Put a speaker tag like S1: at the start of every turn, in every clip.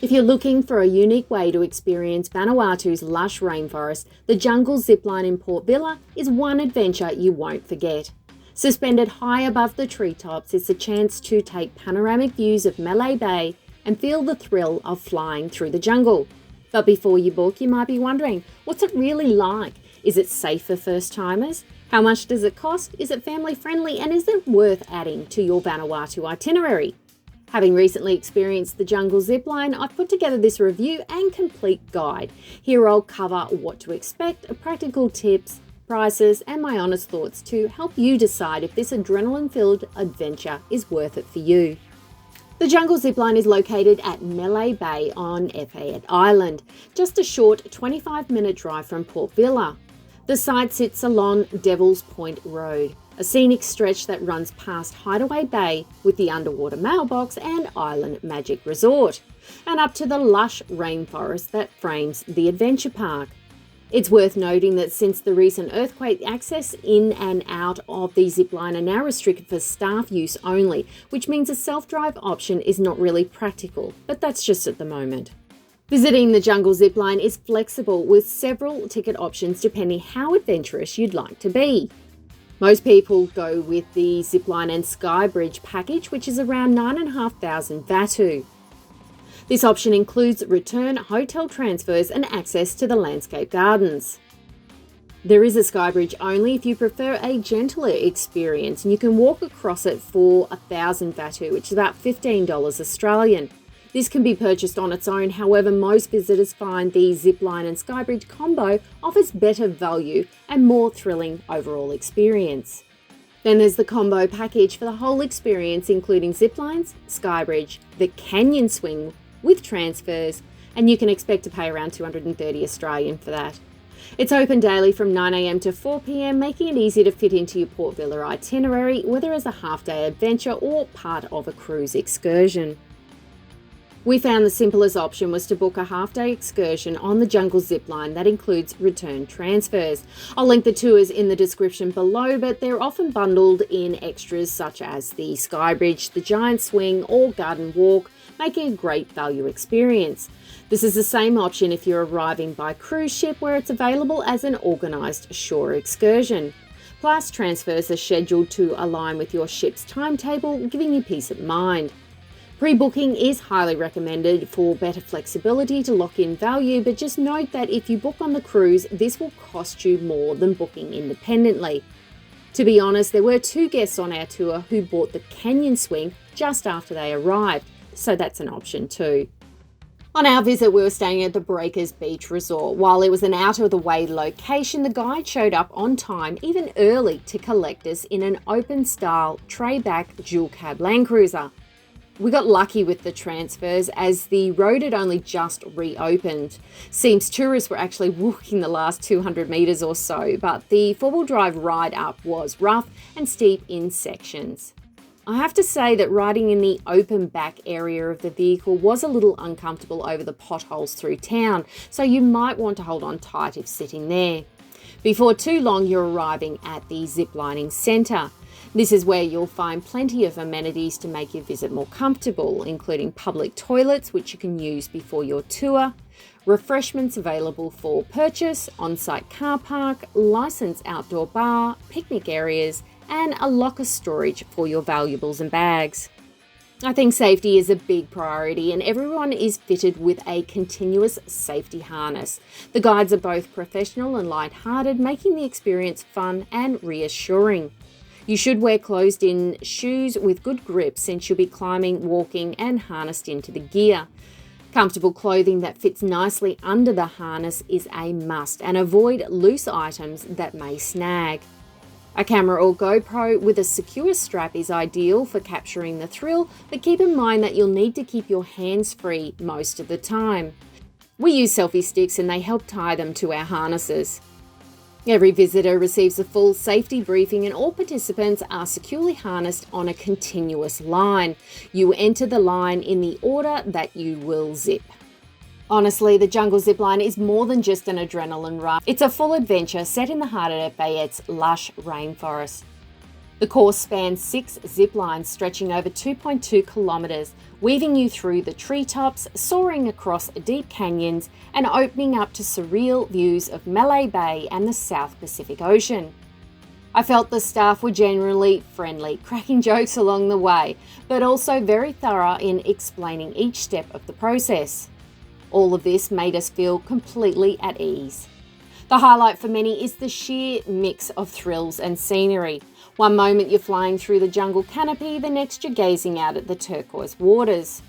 S1: If you're looking for a unique way to experience Vanuatu's lush rainforest, the Jungle Zipline in Port Vila is one adventure you won't forget. Suspended high above the treetops, it's a chance to take panoramic views of Mele Bay and feel the thrill of flying through the jungle. But before you book, you might be wondering, what's it really like? Is it safe for first-timers? How much does it cost? Is it family-friendly? And is it worth adding to your Vanuatu itinerary? Having recently experienced the Jungle Zipline, I've put together this review and complete guide. Here I'll cover what to expect, practical tips, prices, and my honest thoughts to help you decide if this adrenaline-filled adventure is worth it for you. The Jungle Zipline is located at Mele Bay on Efate Island, just a short 25-minute drive from Port Vila. The site sits along Devil's Point Road, a scenic stretch that runs past Hideaway Bay with the underwater mailbox and Island Magic Resort, and up to the lush rainforest that frames the adventure park. It's worth noting that since the recent earthquake, access in and out of the zipline are now restricted for staff use only, which means a self-drive option is not really practical, but that's just at the moment. Visiting the Jungle Zipline is flexible with several ticket options depending how adventurous you'd like to be. Most people go with the Zipline and Skybridge package, which is around 9,500 Vanuatu. This option includes return hotel transfers and access to the landscape gardens. There is a Skybridge only if you prefer a gentler experience, and you can walk across it for 1,000 Vanuatu, which is about $15 Australian. This can be purchased on its own, however most visitors find the Zipline and Skybridge combo offers better value and more thrilling overall experience. Then there's the combo package for the whole experience, including ziplines, Skybridge, the canyon swing with transfers, and you can expect to pay around 230 Australian for that. It's open daily from 9 a.m. to 4 p.m, making it easy to fit into your Port Vila itinerary, whether as a half-day adventure or part of a cruise excursion. We found the simplest option was to book a half-day excursion on the Jungle Zipline that includes return transfers. I'll link the tours in the description below, but they're often bundled in extras such as the Skybridge, the giant swing, or garden walk, making a great value experience. This is the same option if you're arriving by cruise ship, where it's available as an organised shore excursion. Plus, transfers are scheduled to align with your ship's timetable, giving you peace of mind. Pre-booking is highly recommended for better flexibility to lock in value, but just note that if you book on the cruise, this will cost you more than booking independently. To be honest, there were 2 guests on our tour who bought the canyon swing just after they arrived, so that's an option too. On our visit, we were staying at the Breakers Beach Resort. While it was an out-of-the-way location, the guide showed up on time, even early, to collect us in an open-style tray-back dual-cab Land Cruiser. We got lucky with the transfers as the road had only just reopened. Seems tourists were actually walking the last 200 metres or so, but the four-wheel drive ride up was rough and steep in sections. I have to say that riding in the open back area of the vehicle was a little uncomfortable over the potholes through town, so you might want to hold on tight if sitting there. Before too long, you're arriving at the ziplining centre. This is where you'll find plenty of amenities to make your visit more comfortable, including public toilets, which you can use before your tour, refreshments available for purchase, on-site car park, licensed outdoor bar, picnic areas, and a locker storage for your valuables and bags. I think safety is a big priority, and everyone is fitted with a continuous safety harness. The guides are both professional and light-hearted, making the experience fun and reassuring. You should wear closed-in shoes with good grip since you'll be climbing, walking, and harnessed into the gear. Comfortable clothing that fits nicely under the harness is a must, and avoid loose items that may snag. A camera or GoPro with a secure strap is ideal for capturing the thrill, but keep in mind that you'll need to keep your hands free most of the time. We use selfie sticks and they help tie them to our harnesses. Every visitor receives a full safety briefing and all participants are securely harnessed on a continuous line. You enter the line in the order that you will zip. Honestly, the Jungle Zipline is more than just an adrenaline rush. It's a full adventure set in the heart of Efate's lush rainforest. The course spans 6 zip lines stretching over 2.2 kilometres, weaving you through the treetops, soaring across deep canyons, and opening up to surreal views of Mele Bay and the South Pacific Ocean. I felt the staff were generally friendly, cracking jokes along the way, but also very thorough in explaining each step of the process. All of this made us feel completely at ease. The highlight for many is the sheer mix of thrills and scenery. One moment you're flying through the jungle canopy, the next you're gazing out at the turquoise waters.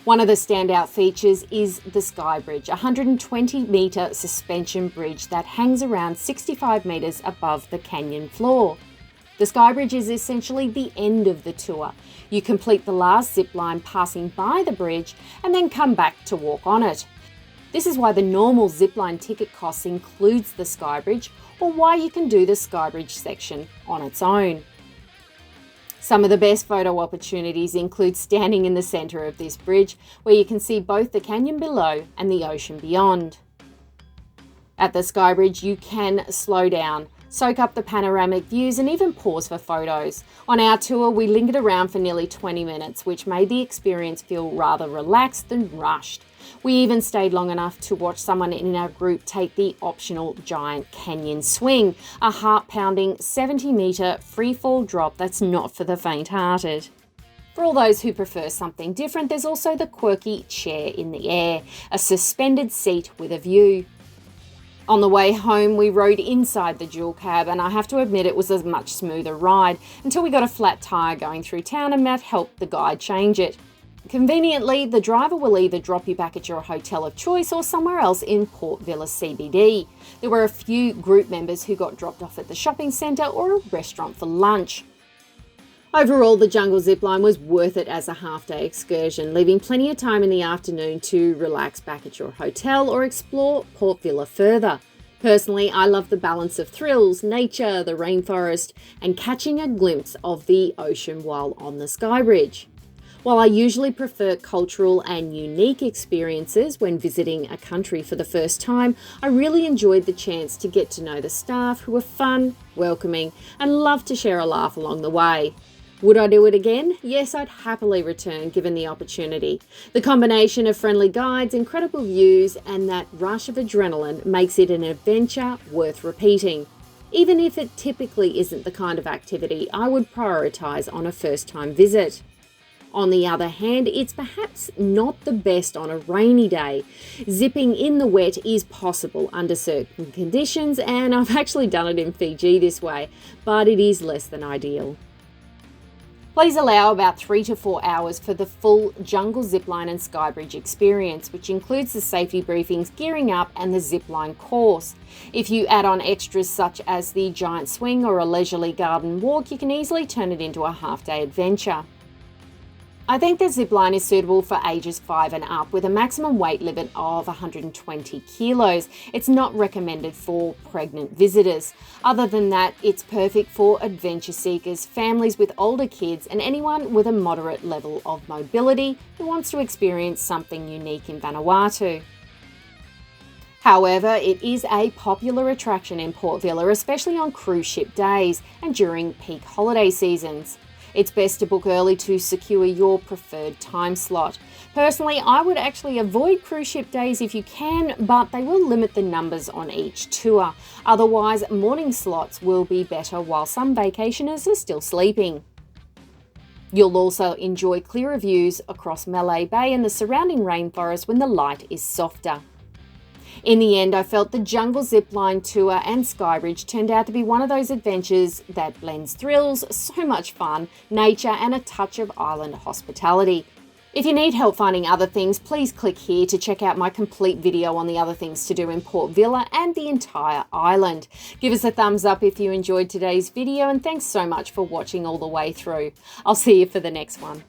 S1: One of the standout features is the Skybridge, a 120-metre suspension bridge that hangs around 65 metres above the canyon floor. The Skybridge is essentially the end of the tour. You complete the last zip line passing by the bridge and then come back to walk on it. This is why the normal zipline ticket cost includes the Skybridge, or why you can do the Skybridge section on its own. Some of the best photo opportunities include standing in the centre of this bridge, where you can see both the canyon below and the ocean beyond. At the Skybridge, you can slow down, soak up the panoramic views, and even pause for photos. On our tour, we lingered around for nearly 20 minutes, which made the experience feel rather relaxed than rushed. We even stayed long enough to watch someone in our group take the optional giant canyon swing, a heart-pounding 70-metre free-fall drop that's not for the faint-hearted. For all those who prefer something different, there's also the quirky chair in the air, a suspended seat with a view. On the way home, we rode inside the dual cab, and I have to admit it was a much smoother ride until we got a flat tyre going through town and Matt helped the guide change it. Conveniently, the driver will either drop you back at your hotel of choice or somewhere else in Port Vila CBD. There were a few group members who got dropped off at the shopping centre or a restaurant for lunch. Overall, the Jungle Zipline was worth it as a half-day excursion, leaving plenty of time in the afternoon to relax back at your hotel or explore Port Vila further. Personally, I love the balance of thrills, nature, the rainforest, and catching a glimpse of the ocean while on the Skybridge. While I usually prefer cultural and unique experiences when visiting a country for the first time, I really enjoyed the chance to get to know the staff, who were fun, welcoming, and loved to share a laugh along the way. Would I do it again? Yes, I'd happily return given the opportunity. The combination of friendly guides, incredible views, and that rush of adrenaline makes it an adventure worth repeating. Even if it typically isn't the kind of activity I would prioritise on a first-time visit. On the other hand, it's perhaps not the best on a rainy day. Zipping in the wet is possible under certain conditions, and I've actually done it in Fiji this way, but it is less than ideal. Please allow about 3 to 4 hours for the full Jungle Zipline and Skybridge experience, which includes the safety briefings, gearing up, and the zipline course. If you add on extras such as the giant swing or a leisurely garden walk, you can easily turn it into a half-day adventure. I think the zipline is suitable for ages 5 and up with a maximum weight limit of 120 kilos. It's not recommended for pregnant visitors. Other than that, it's perfect for adventure seekers, families with older kids, and anyone with a moderate level of mobility who wants to experience something unique in Vanuatu. However, it is a popular attraction in Port Vila, especially on cruise ship days and during peak holiday seasons. It's best to book early to secure your preferred time slot. Personally, I would actually avoid cruise ship days if you can, but they will limit the numbers on each tour. Otherwise, morning slots will be better while some vacationers are still sleeping. You'll also enjoy clearer views across Mele Bay and the surrounding rainforest when the light is softer. In the end, I felt the Jungle Zipline tour and Skybridge turned out to be one of those adventures that blends thrills, so much fun, nature, and a touch of island hospitality. If you need help finding other things, please click here to check out my complete video on the other things to do in Port Vila and the entire island. Give us a thumbs up if you enjoyed today's video, and thanks so much for watching all the way through. I'll see you for the next one.